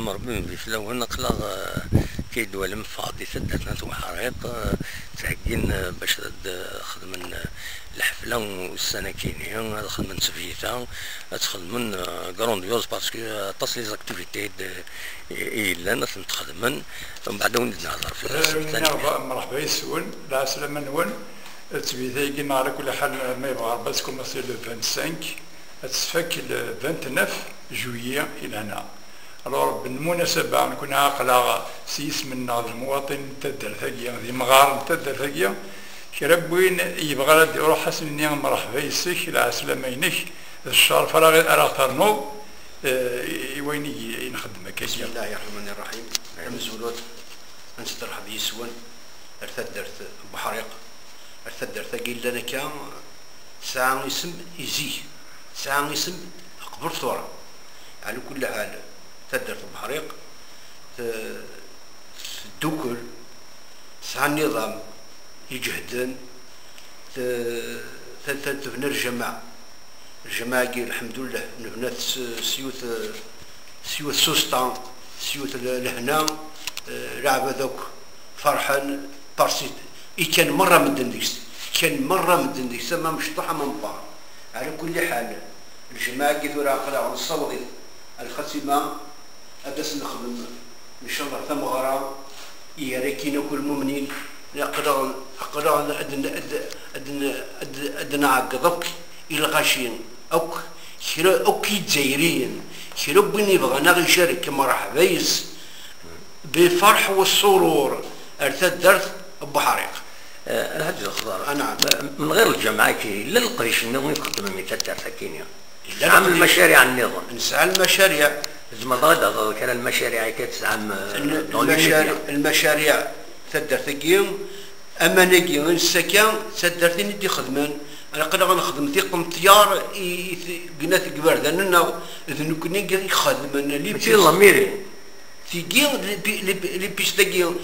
مربين في فلاوه نقلا كيدوالم فاضي سدتنا وحريق تهكين باش خدمن الحفله والسنه كاينين خدمن سفيته تخدمن كرونديوز باسكو طاس لي زاكتيفيتي الا ناس نتخدمن ومن بعد ولدنا نهضر في الثاني. مرحبا يسون لا سلامه نون تبيثي كيما على كل حال ما يبغى باسكو سي لو 25 تسفك ل 29 جويي الى هنا. الوغ بالمناسبه نكون عاقله سيس من المواطن تدر ثقيا ذي مغار تدر ثقيا كرب وين يبغى يروح حسن نيان مرحبا يسك لا سلامه ينك الشهر فراغ اراثرنو وين ينخدم هكا. بسم الله الرحمن الرحيم. مزولوت نسترحب يسون ارتدرت بحريق ارتدرت قيل لنا كان ساعة اسم يزيه ساعة اسم قبر ثورة. على كل حال ارتدرت بحريق الدوكل ساعة النظام يجهدن تبنى الجماعة الحمد لله نبنات سيوت سوستان سيوت لهنا لعبة ذوك فرحان بارسيت كان مرة من دنديس كان مرة من دنديس ما مشطحة من بار. على كل حال الجماعة كيدو راه قلعوا الصوت الختمة أدس نخدم إن شاء الله ثمغرة ياركينا كل مؤمنين أقرأ أدنى عقدك إلى غاشين أوك جزائريين شرو بني بغانا يشارك مرحبا يس بفرح والسرور ارتدرت بحريق. الحاج الخضار نعم من غير الجماعة كي لا القريش النظام يقدم مثال ساكينيا عامل مشاريع النظام نسعى المشاريع زعما غادا كان المشاريع كتسعى المشاريع تدرت كيم اما نجي السكان تدرتني ندي خدمان انا قد غنخدم تيقم طيار قنات كبار لاننا اذا كنا يخدم انا لي ماشي الله ميري تيجي لي بيستاكي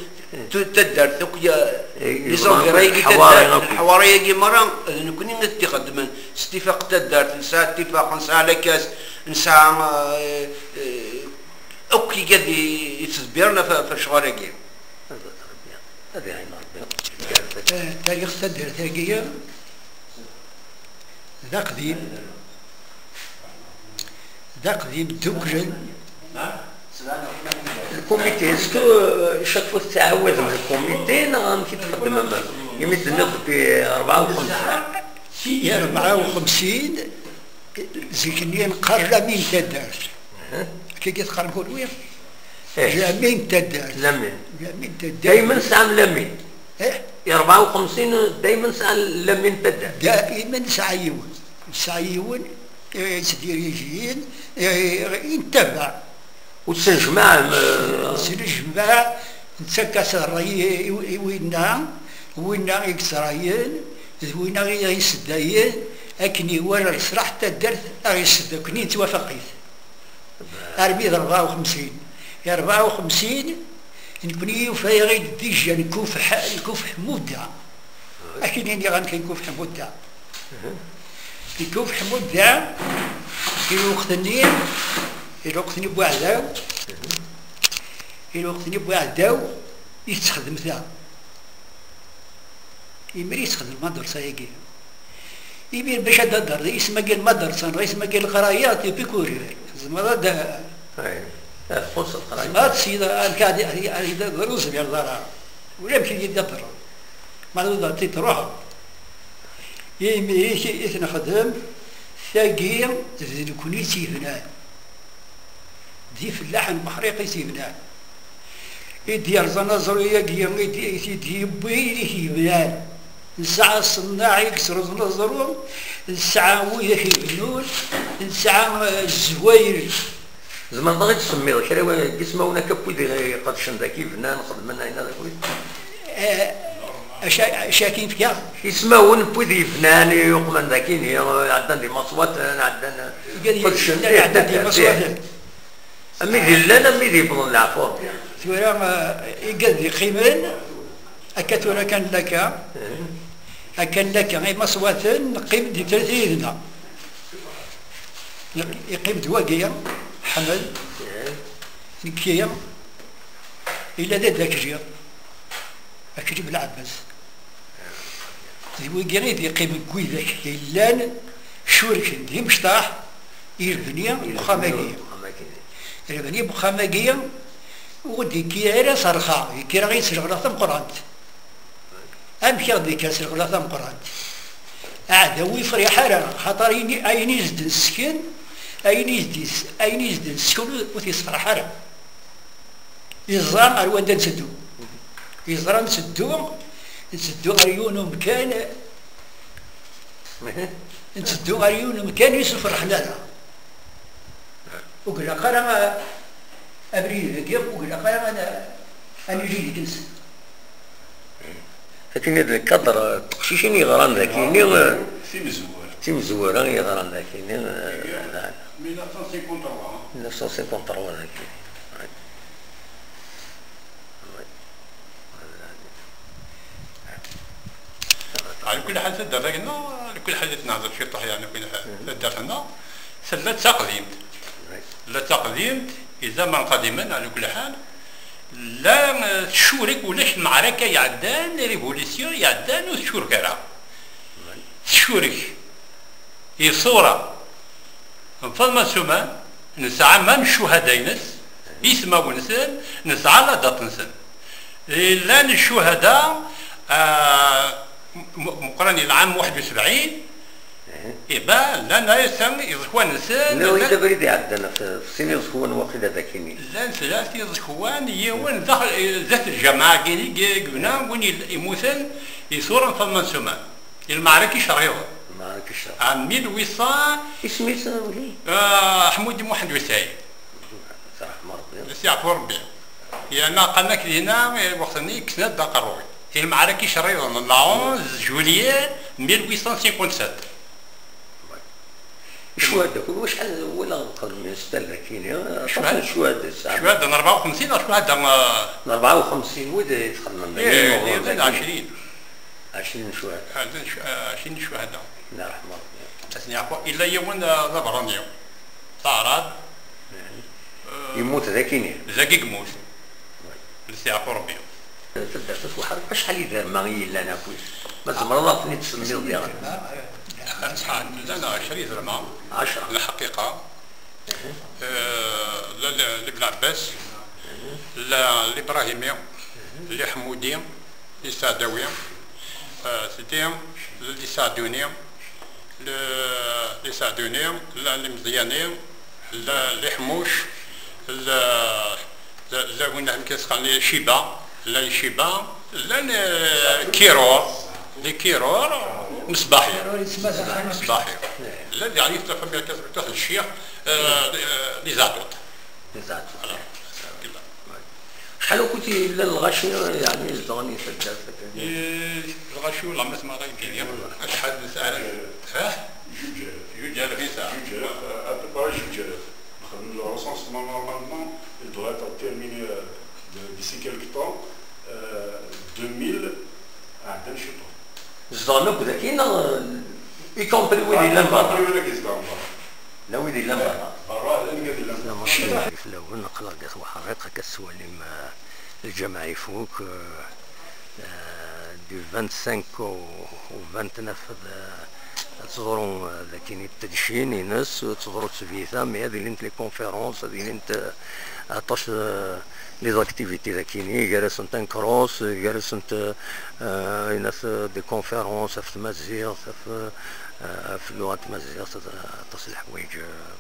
تدار ثقيا لي زونغراي الحواريه كي مرة اذا كنا نتخدم استفاق تدار نساء اتفاق نساء على كاس نساء اوكي قد يتسبرنا في الشوارع هذه عين ربي. تاريخ تدار ثقيا ذا قديم دوكرن الكوميتي اسكو شافوا التعاوذ من الكوميتي كي تخدم يمد نقضي 54 في 54 زيكنين قرر مين تدار كي تقربوا وين جامين تدار جامين تدار دائما سام لمين 54 دائما سام لمين تدار دائما سعيون تدريجيين ينتبع وتسنجمع نتسكس الرأي وينا يكسرايين وينا يسدايين أكني ورا الصراحة تدرت يسدا كني توافقيت 54 نكوني يوفى غير ديجا نكوف حمودة أكني غنكوف حمودة يكوف حمودة الوقتني بوعداو يتخدم ذا يمري يتخدم المدرسة يجي يبين باش هذا الدار رئيس مجال المدرسة رئيس مجال القرايات بيكوري زعما هذا خص القرايات هذا السيد الكاد هذا دروس ديال الدار ولا يمكن يدبر ما هذا تروح يمري نخدم ثقيل كوني تيبنان دي فلاح بحريقي تيبنان يدي زنازرية يدي بيلي يبنان الساعة الصناع يكسر زنازرون الساعة ويا يبنون الساعة الزواير زعما بغيت تسمي كرا اسمه كبوي قد شندكي فنان خدمنا هنا شاكين فيها يسمون بوذي فنان يقمن ذاكين عندنا دي مصوات عندنا فلشن عندنا مصوات امي لنا امي بضل العفو ثورا يقضي قيمن اكثر كان لك غير مصوات قيم دي 30 يقيم دواقيا حمل كيا إلا ذاك جيا أكري بالعباس ذي قريد يقيم كوي ذاك إلا شورك ذي مشطاح يربني بخاماقية يربني بخاماقية ودي كيرا صرخة كيرا غير سرغلا ثم قرانت أمشي غدي كيرا سرغلا ثم قرانت عدوي فريحة راه خاطر أين يزد السكن أين يزد السكن وتيصفرح راه يزران أروان نسدو يزران نسدو أريون مكان نسدو أريون مكان يوسف الرحلة وقال لك أنا أبريد ذاك وقال لك أنا نجي لك نسد لكن هذا الكادر تقشيشين يغران ذاكيني في مزورة يغران ذاكيني 1953 1953 ذاكيني على كل حال تدار لكن لكل حال تنهضر في طح يعني كل حال تدار هنا لا تقديمت لا تقديمت إذا ما قديما على كل حال لا تشورك ولاش المعركة يعدان ريفوليسيون يعدان وتشورك راه تشورك هي صورة نفضل ما سمان نسعى من الشهداء نس يسمى ونسن نسعى لا دات نسن إلا الشهداء مقرني العام 71 إبا لنا يسمى إخوان نسان لا إذا بريد عندنا في سنين إخوان واخدة ذاكيني لا ثلاثة إخوان يوان دخل ذات الجماعة كيني قلنا وين يموتن يصورن فما سمان المعركة شريضة المعركة الشريضة عام 1800 اسمي ساولي حمود محمد وسايد صح مرضي سيعفو ربي يعني قالنا كلينا وقتني كنا دقروي المعركة شريضة من 11 جوليي 1857 شهداء وشحال ولا قبل من ذاكيني شهداء شهداء 54 ولا شهداء 54 وين يدخل من 20 شهداء 20 شهداء الله يرحمه ربي تسنيعكم إلا يوم ضبرانيو صارت يموت ذاكيني ذاك يموت لسيعفو ربي تبدا تتوحد شحال يدار ما إلا أنا كويس ما تمرضات نتسمي ديالك لنا 20 درهم 10 الحقيقة لابن عباس لا الإبراهيمي لحمودي لسعدوي سيدي لسعدوني لسعدوني لا لمزياني لا لحموش لا وين كيسقى شيبا لا شيبا لا كيرور لكيرور مصباحي مصباحي لا يعني تفهم تاخذ الشيخ لزادوت شحال كنتي للغاشي يعني الزغني في الغاشي ولا ما غايبين شحال نسال جوج آلاف ساعة جوج آلاف le recensement normalement il doit être terminé d'ici quelque temps 2000 à Denchito. الزغنوك ذاكينا يكومبري ويدي لمبارا لا ويدي لمبارا لا ماشي في الاول نقرا كاع وحقيقه كالسوالم الجماعه يفوك دو 25 و 29 تظهروا ذاكين التدشين ينس تظهروا تسفيثا مي هذه اللي انت لي كونفيرونس هذه اللي انت عطاش لي زاكتيفيتي ذاكيني جالس انت كروس جالس انت ينس دي كونفيرونس في تمازيغ في لغه تمازيغ تصل الحوايج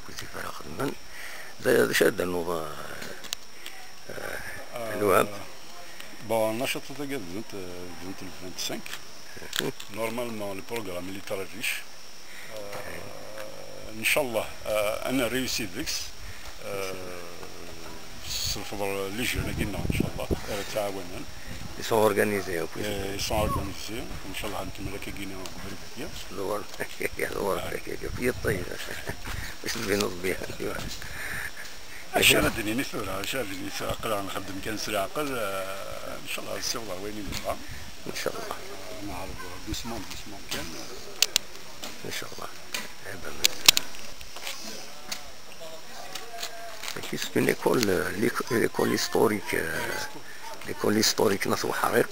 كنت فرا خدمن شاد النوضه الوهاب Bon, on achète tout à l'heure 25. Normalement, le programme est très riche. Inch'Allah, on a réussi avec les jeunes, Inch'Allah, ils sont organisés. Ils sont organisés. Inch'Allah, on va Guinée في الطيب باش نبينوا بها شاردني نثورة شاردني عقل نخدم كان سريع عقل ان شاء الله السوضة وين نبقى ان شاء الله نعرف دوسمون كان ان شاء الله C'est une l'école historique, ناس وحريق.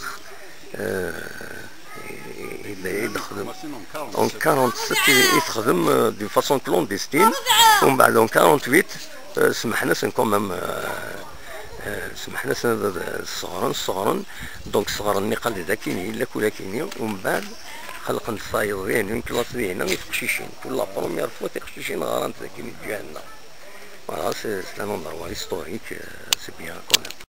En 47 يتخدم دو فاسون كلونديستين، ومن بعد en 48 سمحنا كومام سمحنا صغرا دونك صغار النقل هذا كاينين لا كولا كاينين، ومن بعد خلق الصايرين من كلاس هنا يتقشيشين كل بروميير فوا تقشيشين غارنت كاين جهنا. Voilà, c'est un endroit historique, c'est bien quand même.